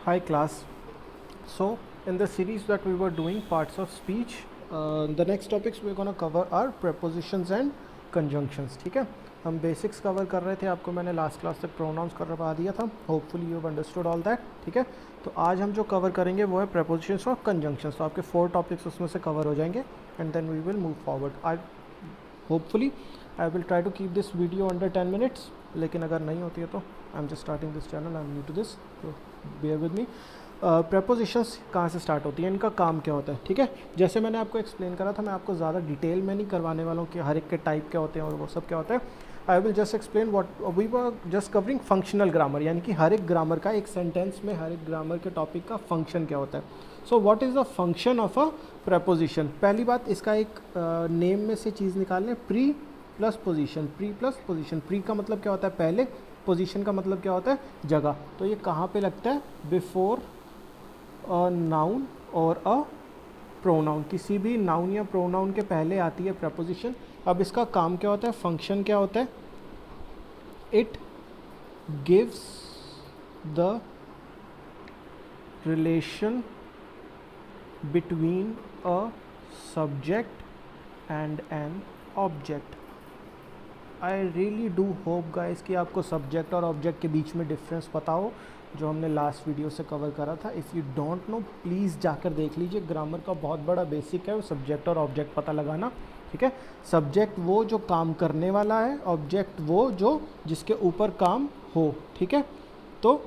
Hi class. So in the series that we were doing parts of speech, the next topics we're going to cover are prepositions and conjunctions. ठीक है, हम basics cover कर रहे थे, आपको मैंने last class तक pronounce करवा दिया था. Hopefully you have understood all that. ठीक है, तो आज हम जो कवर करेंगे वो है prepositions और conjunctions. तो आपके 4 टॉपिक्स उसमें से कवर हो जाएंगे and then we will move forward. I hopefully I will try to keep this video under 10 minutes, लेकिन अगर नहीं होती है तो I am just starting this channel, I am new to this, तो बेयर विद मी. प्रपोजिशंस कहाँ से start होती हैं, इनका काम क्या होता है. ठीक है, जैसे मैंने आपको एक्सप्लेन करा था, मैं आपको ज़्यादा डिटेल में नहीं करवाने वाला हूँ कि हर एक के टाइप क्या होते हैं और वो सब क्या होता है. I will just explain what we were just covering functional grammar, यानी कि हर एक ग्रामर का, एक सेंटेंस में हर एक ग्रामर के टॉपिक का फंक्शन क्या होता है. So what is the function of a preposition. पहली बात, इसका एक नेम में से चीज़ निकाल लें, pre plus position. Pre plus position, pre का मतलब क्या होता है पहले, पोजिशन का मतलब क्या होता है जगह. तो ये कहाँ पे लगता है, बिफोर अ नाउन और अ प्रोनाउन. किसी भी नाउन या प्रोनाउन के पहले आती है प्रपोजिशन. अब इसका काम क्या होता है, फंक्शन क्या होता है. It gives the relation between a subject and an object. I really do hope guys कि आपको सब्जेक्ट और ऑब्जेक्ट के बीच में डिफरेंस पता हो, जो हमने लास्ट वीडियो से कवर करा था. If you don't know please जाकर देख लीजिए. ग्रामर का बहुत बड़ा बेसिक है वो सब्जेक्ट और ऑब्जेक्ट पता लगाना. ठीक है, सब्जेक्ट वो जो काम करने वाला है, ऑब्जेक्ट वो जो जिसके ऊपर काम हो. ठीक है, तो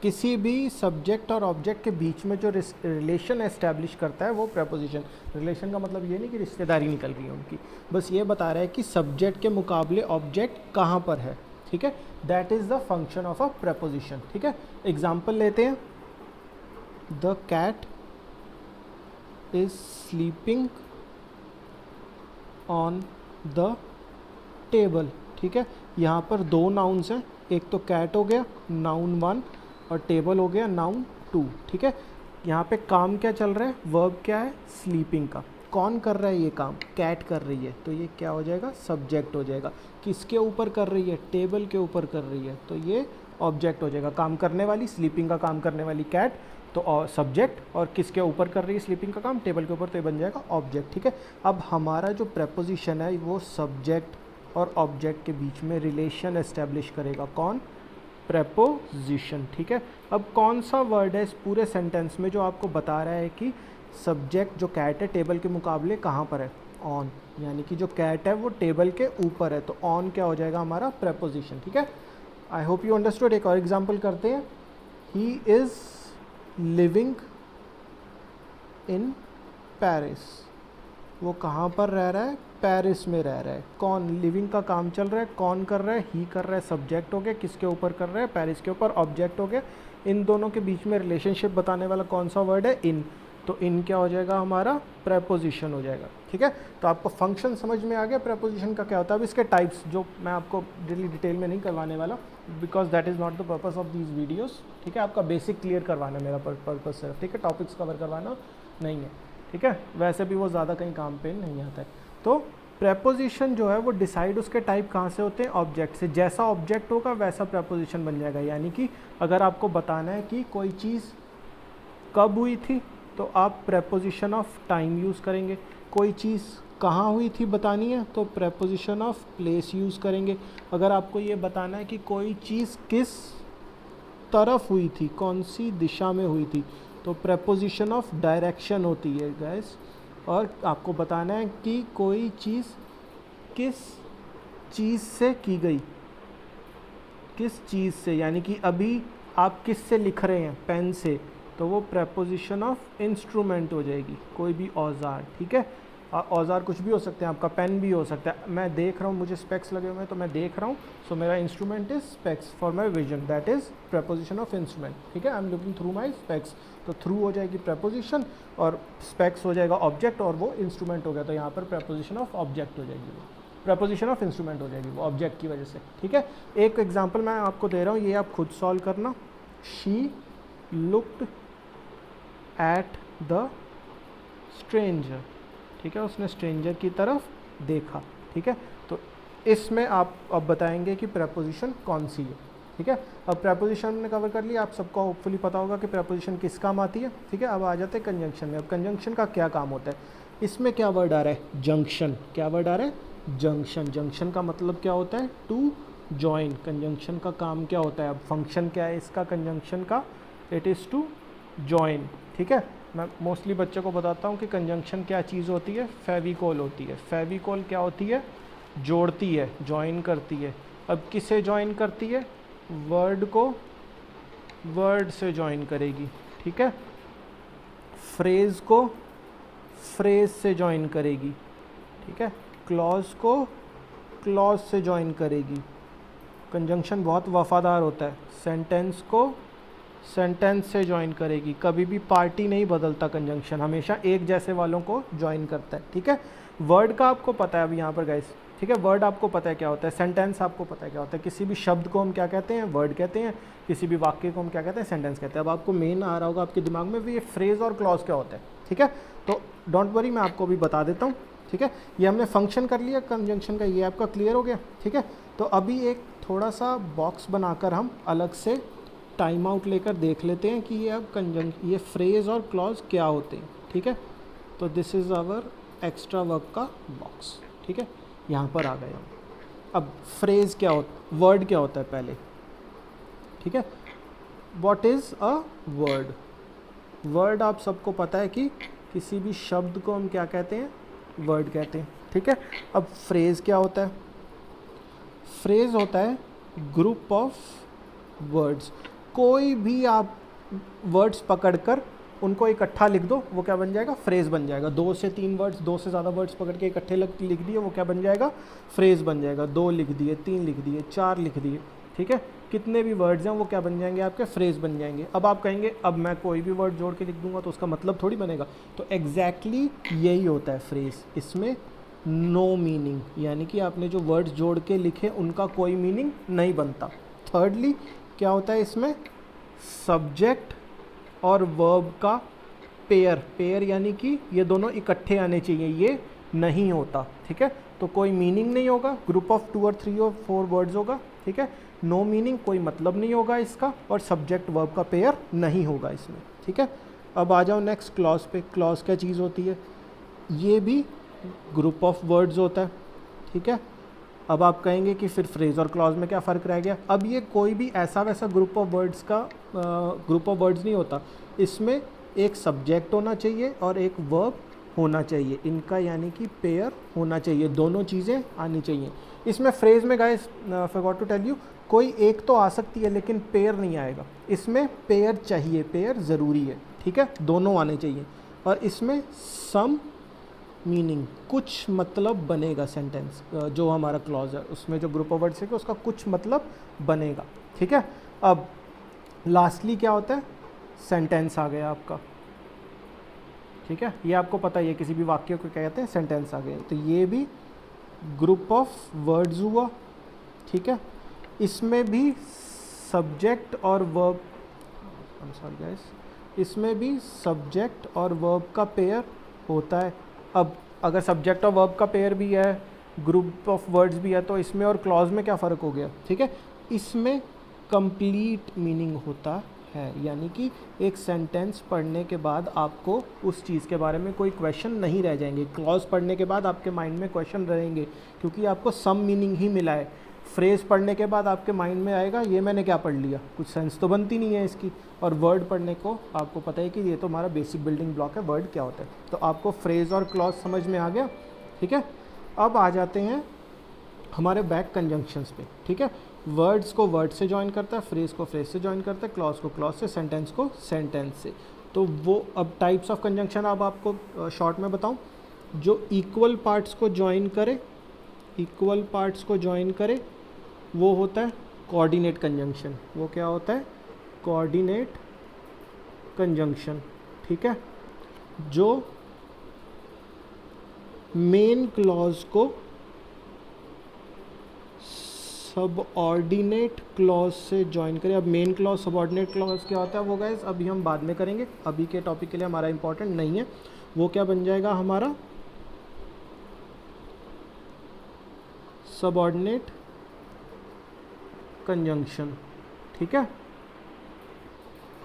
किसी भी सब्जेक्ट और ऑब्जेक्ट के बीच में जो रिलेशन एस्टैब्लिश करता है वो प्रपोजिशन. रिलेशन का मतलब ये नहीं कि रिश्तेदारी निकल रही है उनकी, बस ये बता रहा है कि सब्जेक्ट के मुकाबले ऑब्जेक्ट कहाँ पर है. ठीक है, that is the function of a preposition. ठीक है, एग्जाम्पल लेते हैं. The cat is sleeping on the table. ठीक है, यहाँ पर दो नाउन्स हैं, एक तो कैट हो गया नाउन 1 और टेबल हो गया नाउन 2. ठीक है, यहाँ पे काम क्या चल रहा है, वर्ब क्या है, स्लीपिंग का. कौन कर रहा है ये काम, कैट कर रही है, तो ये क्या हो जाएगा, सब्जेक्ट हो जाएगा. किसके ऊपर कर रही है, टेबल के ऊपर कर रही है, तो ये ऑब्जेक्ट हो जाएगा. काम करने वाली, स्लीपिंग का काम करने वाली कैट, तो सब्जेक्ट. और किसके ऊपर कर रही है स्लीपिंग का काम, टेबल के ऊपर, तो ये बन जाएगा ऑब्जेक्ट. ठीक है, अब हमारा जो प्रपोजिशन है वो सब्जेक्ट और ऑब्जेक्ट के बीच में रिलेशन एस्टेब्लिश करेगा. कौन, प्रपोजिशन. ठीक है, अब कौन सा वर्ड है इस पूरे सेंटेंस में जो आपको बता रहा है कि सब्जेक्ट जो कैट है टेबल के मुकाबले कहाँ पर है, ऑन. यानी कि जो कैट है वो टेबल के ऊपर है, तो ऑन क्या हो जाएगा हमारा, प्रपोजिशन. ठीक है, आई होप यू अंडरस्टूड. एक और एग्जांपल करते हैं. He is living in Paris. वो कहाँ पर रह रहा है, पेरिस में रह रहा है. कौन, लिविंग का काम चल रहा है, कौन कर रहा है, ही कर रहा है, सब्जेक्ट हो गया. किसके ऊपर कर रहा है, पेरिस के ऊपर, ऑब्जेक्ट हो गया. इन दोनों के बीच में रिलेशनशिप बताने वाला कौन सा वर्ड है, इन. तो इन क्या हो जाएगा हमारा, प्रपोजिशन हो जाएगा. ठीक है, तो आपको फंक्शन समझ में आ गया प्रपोजिशन का क्या होता है. अब इसके टाइप्स जो मैं आपको रियली डिटेल में नहीं करवाने वाला, because that is not the purpose of these videos. ठीक है, आपका बेसिक क्लियर करवाना मेरा पर्पज सिर्फ. ठीक है, टॉपिक्स कवर करवाना नहीं है. ठीक है, वैसे भी वो ज़्यादा कहीं काम पे नहीं आता है. तो प्रपोजिशन जो है वो डिसाइड उसके टाइप कहाँ से होते हैं, ऑब्जेक्ट से. जैसा ऑब्जेक्ट होगा वैसा प्रपोजिशन बन जाएगा. यानी कि अगर आपको बताना है कि कोई चीज़ कब हुई थी, तो आप प्रपोजिशन ऑफ टाइम यूज़ करेंगे. कोई चीज़ कहाँ हुई थी बतानी है, तो प्रपोजिशन ऑफ प्लेस यूज़ करेंगे. अगर आपको ये बताना है कि कोई चीज़ किस तरफ हुई थी, कौन सी दिशा में हुई थी, तो प्रपोजिशन ऑफ डायरेक्शन होती है गाइस. और आपको बताना है कि कोई चीज़ किस चीज़ से की गई, किस चीज़ से, यानी कि अभी आप किस से लिख रहे हैं, पेन से, तो वो प्रपोजिशन ऑफ इंस्ट्रूमेंट हो जाएगी, कोई भी औजार. ठीक है, औजार कुछ भी हो सकते हैं, आपका पेन भी हो सकता है. मैं देख रहा हूँ, मुझे स्पेक्स लगे हुए हैं तो मैं देख रहा हूँ, सो मेरा instrument is specs for my vision, that is preposition of instrument. ठीक है, I am looking through my specs, तो थ्रू हो जाएगी प्रपोजिशन और स्पेक्स हो जाएगा ऑब्जेक्ट और वो इंस्ट्रूमेंट हो गया. तो यहाँ पर प्रपोजिशन ऑफ ऑब्जेक्ट हो जाएगी, वो प्रपोजिशन ऑफ इंस्ट्रूमेंट हो जाएगी वो ऑब्जेक्ट की वजह से. ठीक है, एक एग्जाम्पल मैं आपको दे रहा हूँ, ये आप खुद सॉल्व करना. She looked at the stranger. ठीक है, उसने स्ट्रेंजर की तरफ देखा. ठीक है, तो इसमें आप अब बताएंगे कि प्रपोजिशन कौन सी है. ठीक है। अब प्रेपोजिशन ने कवर कर लिया, आप सबको होपफुली पता होगा कि प्रेपोजिशन किस काम आती है, ठीक है। अब आ जाते हैं कंजंक्शन में। अब कंजंक्शन का क्या काम होता है, इसमें क्या वर्ड आ रहा है, जंक्शन। क्या वर्ड आ रहा है, जंक्शन। जंक्शन का मतलब क्या होता है, टू जॉइन। कंजंक्शन का काम क्या होता है, अब फंक्शन क्या है इसका कंजंक्शन का, इट इज़ टू जॉइन, ठीक है। मैं मोस्टली बच्चों को बताता हूँ कि कंजंक्शन क्या चीज़ होती है, फेविकोल होती है। फेविकोल क्या होती है, जोड़ती है, जॉइन करती है। अब किसे जॉइन करती है, वर्ड को वर्ड से जॉइन करेगी, ठीक है। फ्रेज को फ्रेज से जॉइन करेगी, ठीक है। क्लॉज को क्लॉज से जॉइन करेगी। कंजंक्शन बहुत वफादार होता है। सेंटेंस को सेंटेंस से जॉइन करेगी। कभी भी पार्टी नहीं बदलता कंजंक्शन, हमेशा एक जैसे वालों को जॉइन करता है, ठीक है। वर्ड का आपको पता है अभी यहाँ पर गाइस, ठीक है। वर्ड आपको पता है क्या होता है, सेंटेंस आपको पता है क्या होता है। किसी भी शब्द को हम क्या कहते हैं, वर्ड कहते हैं। किसी भी वाक्य को हम क्या कहते हैं, सेंटेंस कहते हैं। अब आपको मेन आ रहा होगा आपके दिमाग में भी, ये फ्रेज और क्लॉज क्या होता है, ठीक है। तो डोंट वरी, मैं आपको भी बता देता हूँ, ठीक है। ये हमने फंक्शन कर लिया कंजंक्शन का, ये आपका क्लियर हो गया, ठीक है। तो अभी एक थोड़ा सा बॉक्स बनाकर हम अलग से टाइम आउट लेकर देख लेते हैं कि ये अब ये फ्रेज और क्लॉज क्या होते हैं, ठीक है। तो this is hour extra work का बॉक्स, ठीक है। यहाँ पर आ गए हम। अब फ्रेज क्या होता, वर्ड क्या होता है पहले, ठीक है। What is a word, word आप सबको पता है कि किसी भी शब्द को हम क्या कहते हैं, वर्ड कहते हैं, ठीक है। अब फ्रेज क्या होता है, फ्रेज होता है ग्रुप ऑफ वर्ड्स। कोई भी आप वर्ड्स पकड़कर उनको इकट्ठा लिख दो, वो क्या बन जाएगा, फ्रेज बन जाएगा। 2 से 3 वर्ड्स, 2 से ज़्यादा वर्ड्स पकड़ के इकट्ठे लिख दिए, वो क्या बन जाएगा, फ्रेज बन जाएगा। 2 लिख दिए, 3 लिख दिए, 4 लिख दिए, ठीक है। कितने भी वर्ड्स हैं वो क्या बन जाएंगे, आपके फ्रेज बन जाएंगे। अब आप कहेंगे अब मैं कोई भी वर्ड जोड़ के लिख दूंगा तो उसका मतलब थोड़ी बनेगा। तो एग्जैक्टली यही होता है फ्रेज, इसमें नो मीनिंग, यानी कि आपने जो वर्ड्स जोड़ के लिखे उनका कोई मीनिंग नहीं बनता। थर्डली क्या होता है इसमें, सब्जेक्ट और वर्ब का पेयर। पेयर यानी कि ये दोनों इकट्ठे आने चाहिए, ये नहीं होता, ठीक है। तो कोई मीनिंग नहीं होगा, ग्रुप ऑफ 2 और 3 और 4 वर्ड्स होगा, ठीक है। नो मीनिंग, कोई मतलब नहीं होगा इसका, और सब्जेक्ट वर्ब का पेयर नहीं होगा इसमें, ठीक है। अब आ जाओ नेक्स्ट क्लॉज पे। क्लॉज क्या चीज़ होती है, ये भी ग्रुप ऑफ वर्ड्स होता है, ठीक है। अब आप कहेंगे कि फिर फ्रेज और क्लॉज में क्या फ़र्क रह गया। अब ये कोई भी ऐसा वैसा ग्रुप ऑफ वर्ड्स का ग्रुप ऑफ वर्ड्स नहीं होता, इसमें एक सब्जेक्ट होना चाहिए और एक वर्ब होना चाहिए, इनका यानी कि पेयर होना चाहिए, दोनों चीज़ें आनी चाहिए। इसमें फ्रेज में guys forgot to tell you, कोई एक तो आ सकती है लेकिन पेयर नहीं आएगा। इसमें पेयर चाहिए, पेयर ज़रूरी है, ठीक है, दोनों आने चाहिए। और इसमें सम मीनिंग, कुछ मतलब बनेगा। सेंटेंस जो हमारा क्लॉज है उसमें जो ग्रुप ऑफ वर्ड्स है उसका कुछ मतलब बनेगा, ठीक है। अब लास्टली क्या होता है, सेंटेंस आ गया आपका, ठीक है। ये आपको पता ही है, किसी भी वाक्य को क्या कहते हैं, सेंटेंस आ गया। तो ये भी ग्रुप ऑफ वर्ड्स हुआ, ठीक है। इसमें भी सब्जेक्ट और verb, I am sorry guys, इसमें भी सब्जेक्ट और वर्ब का पेयर होता है। अब अगर सब्जेक्ट और वर्ब का पेयर भी है, ग्रुप ऑफ वर्ड्स भी है, तो इसमें और क्लॉज में क्या फ़र्क हो गया, ठीक है। इसमें कंप्लीट मीनिंग होता है, यानी कि एक सेंटेंस पढ़ने के बाद आपको उस चीज़ के बारे में कोई क्वेश्चन नहीं रह जाएंगे। क्लॉज पढ़ने के बाद आपके माइंड में क्वेश्चन रहेंगे क्योंकि आपको सम मीनिंग ही मिला है। फ्रेज पढ़ने के बाद आपके माइंड में आएगा ये मैंने क्या पढ़ लिया, कुछ सेंस तो बनती नहीं है इसकी। और वर्ड पढ़ने को आपको पता है कि ये तो हमारा बेसिक बिल्डिंग ब्लॉक है, वर्ड क्या होता है। तो आपको फ्रेज और क्लॉज समझ में आ गया, ठीक है। अब आ जाते हैं हमारे बैक कंजंक्शंस पे, ठीक है। वर्ड्स को वर्ड से ज्वाइन करता है, फ्रेज को फ्रेज से ज्वाइन करता है, क्लॉज को क्लॉज से, सेंटेंस को सेंटेंस से। तो वो अब टाइप्स ऑफ कंजंक्शन अब आपको शॉर्ट में बताऊं, जो इक्वल पार्ट्स को ज्वाइन करे, इक्वल पार्ट्स को ज्वाइन करे, वो होता है कोऑर्डिनेट कंजंक्शन। वो क्या होता है, कोऑर्डिनेट कंजंक्शन, ठीक है। जो मेन क्लॉज को सबऑर्डिनेट क्लॉज से ज्वाइन करें। अब मेन क्लॉज सबऑर्डिनेट क्लॉज क्या होता है वो गाइस अभी हम बाद में करेंगे, अभी के टॉपिक के लिए हमारा इंपॉर्टेंट नहीं है। वो क्या बन जाएगा हमारा, सबऑर्डिनेट कंजंक्शन, ठीक है,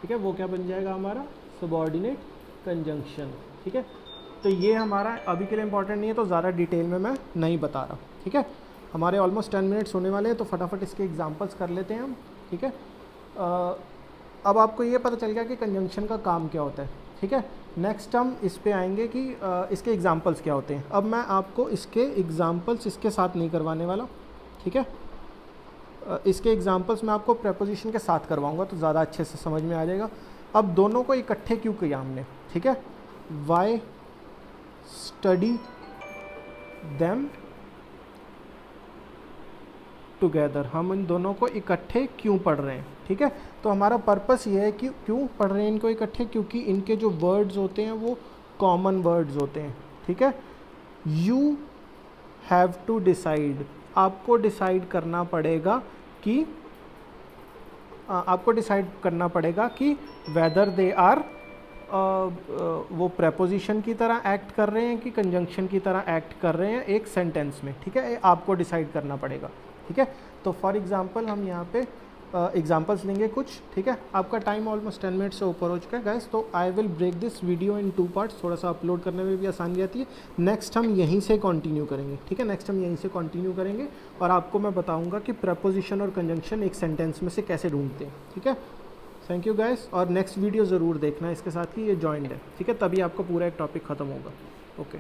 ठीक है, वो क्या बन जाएगा हमारा सबऑर्डिनेट कंजंक्शन। ठीक है, तो ये हमारा अभी के लिए इंपॉर्टेंट नहीं है, तो ज़्यादा डिटेल में मैं नहीं बता रहा। ठीक है, हमारे ऑलमोस्ट 10 मिनट्स होने वाले हैं, तो फटाफट इसके एग्जांपल्स कर लेते हैं हम। ठीक है, अब आपको ये पता चल गया कि कंजंक्शन का काम क्या होता है। ठीक है, नेक्स्ट हम इस पे आएंगे कि इसके एग्जांपल्स क्या होते हैं। अब मैं आपको इसके एग्जांपल्स इसके साथ नहीं करवाने वाला। ठीक है, इसके एग्जांपल्स मैं आपको प्रेपोजिशन के साथ करवाऊंगा, तो ज़्यादा अच्छे से समझ में आ जाएगा। अब दोनों को इकट्ठे क्यों किया हमने? ठीक है, वाई स्टडी देम टुगेदर, हम इन दोनों को इकट्ठे क्यों पढ़ रहे हैं? ठीक है, तो हमारा पर्पस ये है कि क्यों पढ़ रहे हैं इनको इकट्ठे, क्योंकि इनके जो वर्ड्स होते हैं वो कॉमन वर्ड्स होते हैं। ठीक है, यू हैव टू डिसाइड, आपको डिसाइड करना पड़ेगा कि वेदर दे आर वो प्रेपोजिशन की तरह एक्ट कर रहे हैं कि कंजंक्शन की तरह एक्ट कर रहे हैं एक सेंटेंस में। ठीक है, आपको डिसाइड करना पड़ेगा। ठीक है, तो फॉर एग्जांपल हम यहाँ पे एग्जांपल्स लेंगे कुछ। ठीक है, आपका टाइम ऑलमोस्ट 10 मिनट से ऊपर हो चुका है गाइस, तो I will break this video in 2 parts, थोड़ा सा अपलोड करने में भी आसानी आती है। नेक्स्ट हम यहीं से कंटिन्यू करेंगे। ठीक है, नेक्स्ट हम यहीं से कंटिन्यू करेंगे और आपको मैं बताऊंगा कि प्रपोजिशन और कंजंक्शन एक सेंटेंस में से कैसे ढूंढते हैं। ठीक है, थैंक यू गाइस, और नेक्स्ट वीडियो ज़रूर देखना इसके साथ कि ये जॉइंड है। ठीक है, तभी आपका पूरा एक टॉपिक ख़त्म होगा। ओके।